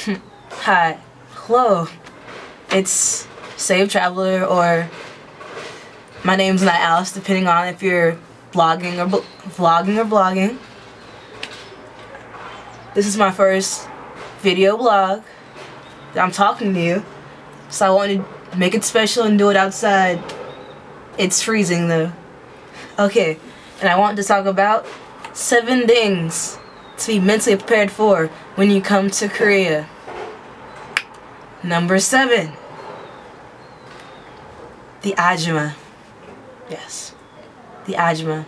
Hi. Hello. It's Save Traveler, or my name's not Alice, depending on if you're vlogging or vlogging. This is my first video blog that I'm talking to you, so I wanted to make it special and do it outside. It's freezing though. Okay, and I want to talk about 7 things to be mentally prepared for when you come to Korea. Number 7. The ajima. Yes. The ajima.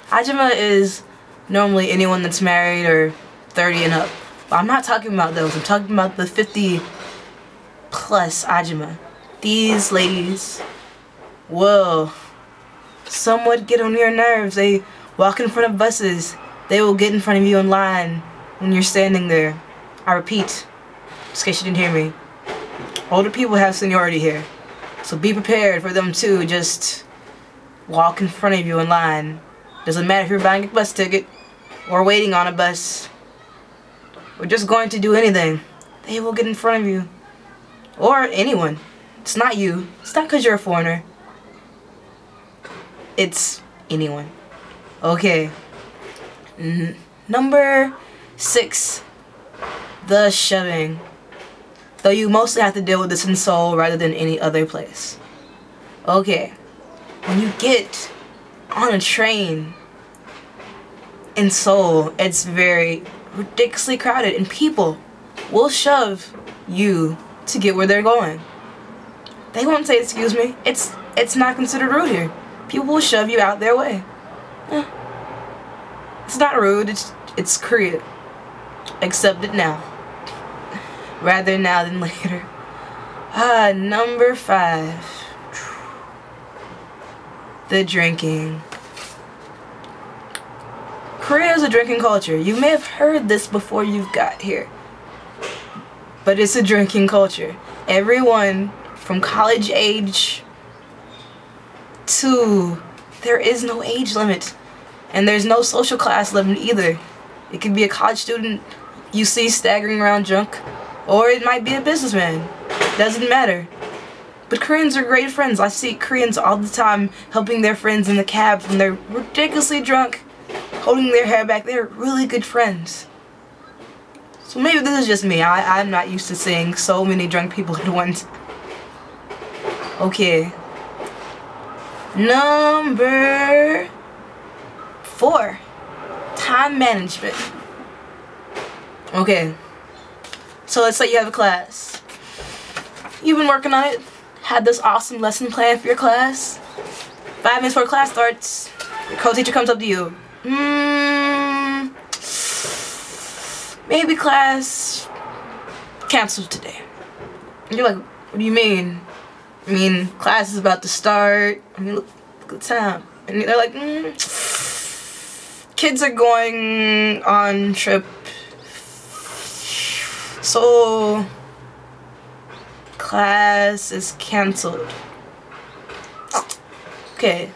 Ajima is normally anyone that's married or 30 and up. But I'm not talking about those. I'm talking about the 50 plus ajima. These ladies will somewhat get on your nerves. They walk in front of buses. They will get in front of you in line when you're standing there. I repeat, just in case you didn't hear me. Older people have seniority here, so be prepared for them to just walk in front of you in line. Doesn't matter if you're buying a bus ticket or waiting on a bus or just going to do anything. They will get in front of you. Or anyone. It's not you. It's not because you're a foreigner. It's anyone. Okay. Number 6. The shoving. Though you mostly have to deal with this in Seoul rather than any other place. Okay. When you get on a train in Seoul, it's very ridiculously crowded and people will shove you to get where they're going. They won't say excuse me. It's not considered rude here. People will shove you out their way. It's not rude, it's Korea. Accept it now. Rather now than later. Number 5. The drinking. Korea is a drinking culture. You may have heard this before you've got here. But it's a drinking culture. Everyone from college age to there is no age limit. And there's no social class limit either. It could be a college student you see staggering around drunk, or it might be a businessman. Doesn't matter. But Koreans are great friends. I see Koreans all the time helping their friends in the cab when they're ridiculously drunk, holding their hair back. They're really good friends. So maybe this is just me. I'm not used to seeing so many drunk people at once. Okay. Number 4. Time management. Okay. So let's say you have a class. You've been working on it. Had this awesome lesson plan for your class. 5 minutes before class starts, your co-teacher comes up to you. Maybe class canceled today. And you're like, what do you mean? I mean, class is about to start. I mean, look at the time. And they're like, kids are going on trip. So class is canceled. Okay.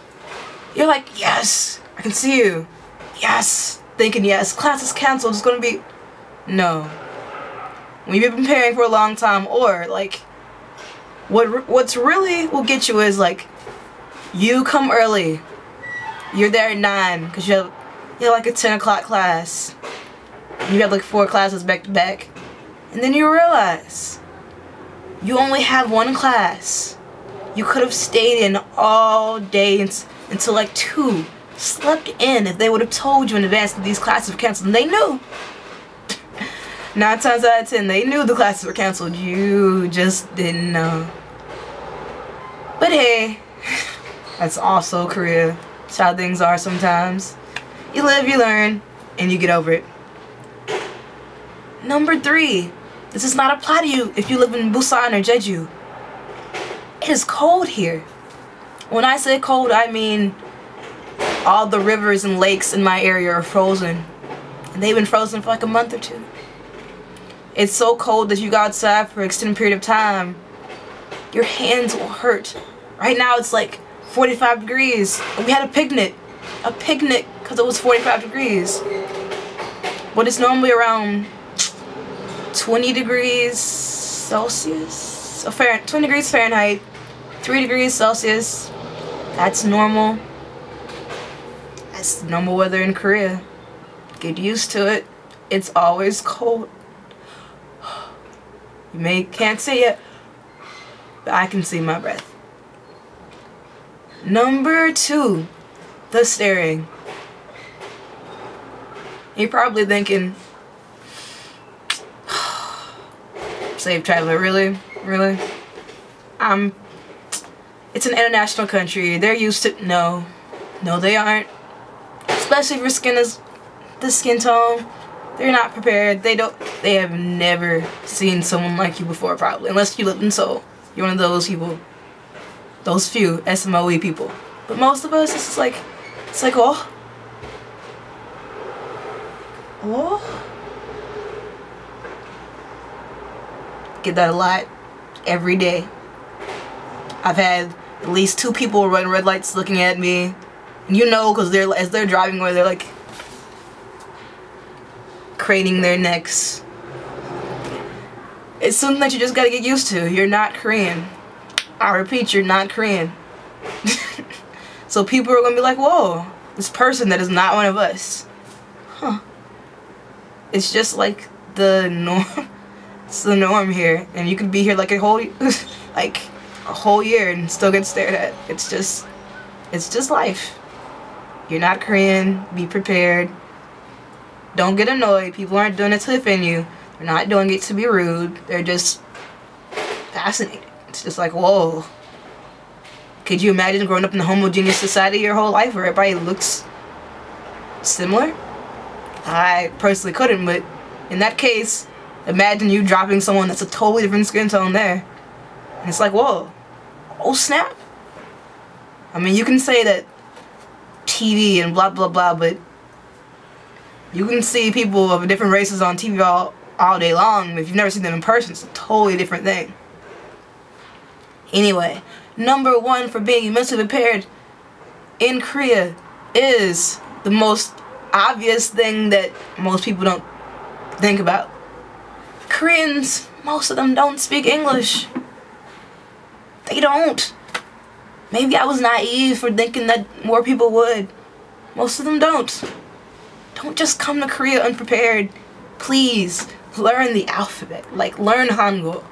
You're like, yes, I can see you. Yes. Thinking, yes, class is canceled. It's gonna be... No. When you've been preparing for a long time, or like, what's really will get you is like, you come early. You're there at 9 because you have like a 10 o'clock class. You have like 4 classes back to back. And then you realize you only have 1 class. You could have stayed in all day until like 2. Slept in if they would have told you in advance that these classes were canceled. And they knew. 9 times out of 10, they knew the classes were canceled. You just didn't know. But hey, that's also Korea. That's how things are sometimes. You live, you learn, and you get over it. Number 3. This does not apply to you if you live in Busan or Jeju. It is cold here. When I say cold, I mean all the rivers and lakes in my area are frozen. And they've been frozen for like a month or 2. It's so cold that you go outside for an extended period of time, your hands will hurt. Right now it's like 45 degrees. And we had a picnic because it was 45 degrees. But it's normally around 20 degrees Celsius, so 20 degrees Fahrenheit, 3 degrees Celsius. That's normal. That's normal weather in Korea. Get used to it. It's always cold. You can't see it, but I can see my breath. Number 2, the staring. You're probably thinking, Slave Traveler, really? Really? It's an international country. They're used to, no, they aren't. Especially if your skin is the skin tone. They're not prepared. They have never seen someone like you before, probably. Unless you lived in Seoul. You're one of those people. Those few SMOE people. But most of us, it's like, oh. Oh. Get that a lot. Every day. I've had at least 2 people run red lights looking at me. And you know, because as they're driving where they're like craning their necks. It's something that you just gotta get used to. You're not Korean. I repeat, you're not Korean. So people are gonna be like, whoa, this person that is not one of us. Huh. It's just like the norm. It's the norm here. And you could be here like a whole year and still get stared at. It's just life. You're not Korean. Be prepared. Don't get annoyed. People aren't doing it to offend you. They're not doing it to be rude. They're just fascinated. It's just like, whoa. Could you imagine growing up in a homogeneous society your whole life where everybody looks similar? I personally couldn't, but in that case, imagine you dropping someone that's a totally different skin tone there. And it's like, whoa. Oh, snap. I mean, you can say that TV and blah, blah, blah, but you can see people of different races on TV all day long. If you've never seen them in person, it's a totally different thing. Anyway, number 1 for being mentally prepared in Korea is the most obvious thing that most people don't think about. Koreans, most of them don't speak English. They don't. Maybe I was naive for thinking that more people would. Most of them don't. Don't just come to Korea unprepared. Please, learn the alphabet. Like, learn Hangul.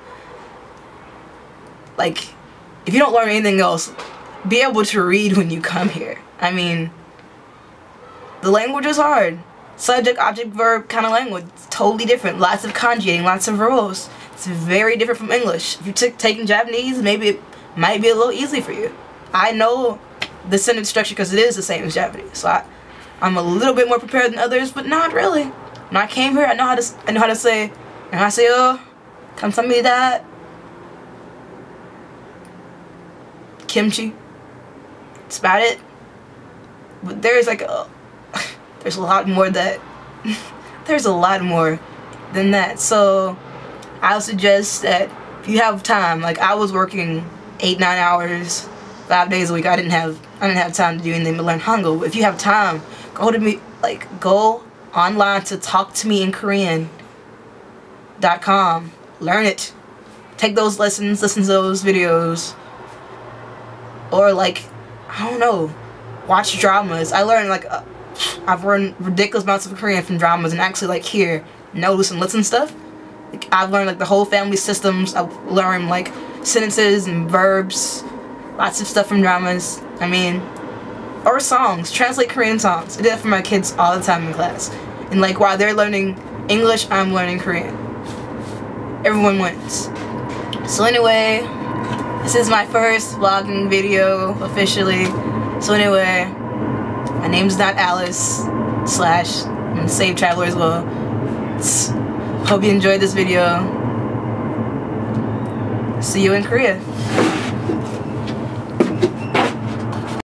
Like, if you don't learn anything else, be able to read when you come here. I mean, the language is hard. Subject, object, verb kind of language. It's totally different. Lots of conjugating, lots of rules. It's very different from English. If you're taking Japanese, maybe it might be a little easy for you. I know the sentence structure because it is the same as Japanese. So I'm a little bit more prepared than others, but not really. When I came here, I know how to say, "안녕하세요," "감사합니다," kimchi. That's about it. But there's like there's a lot more that there's a lot more than that. So I would suggest that if you have time, like I was working 8-9 hours, 5 days a week. I didn't have time to do anything but learn Hangul. But if you have time, go online to talktomeinkorean.com. Learn it. Take those lessons, listen to those videos. Or like, I don't know, watch dramas. I've learned ridiculous amounts of Korean from dramas, and actually like here, notice and listen stuff. Like, I've learned like the whole family systems. I've learned like sentences and verbs, lots of stuff from dramas. I mean, or songs. Translate Korean songs. I do that for my kids all the time in class. And like while they're learning English, I'm learning Korean. Everyone wins. So anyway, this is my first vlogging video officially. So anyway, my name's not Alice / I'm Slave Traveler as well. Hope you enjoyed this video. See you in Korea.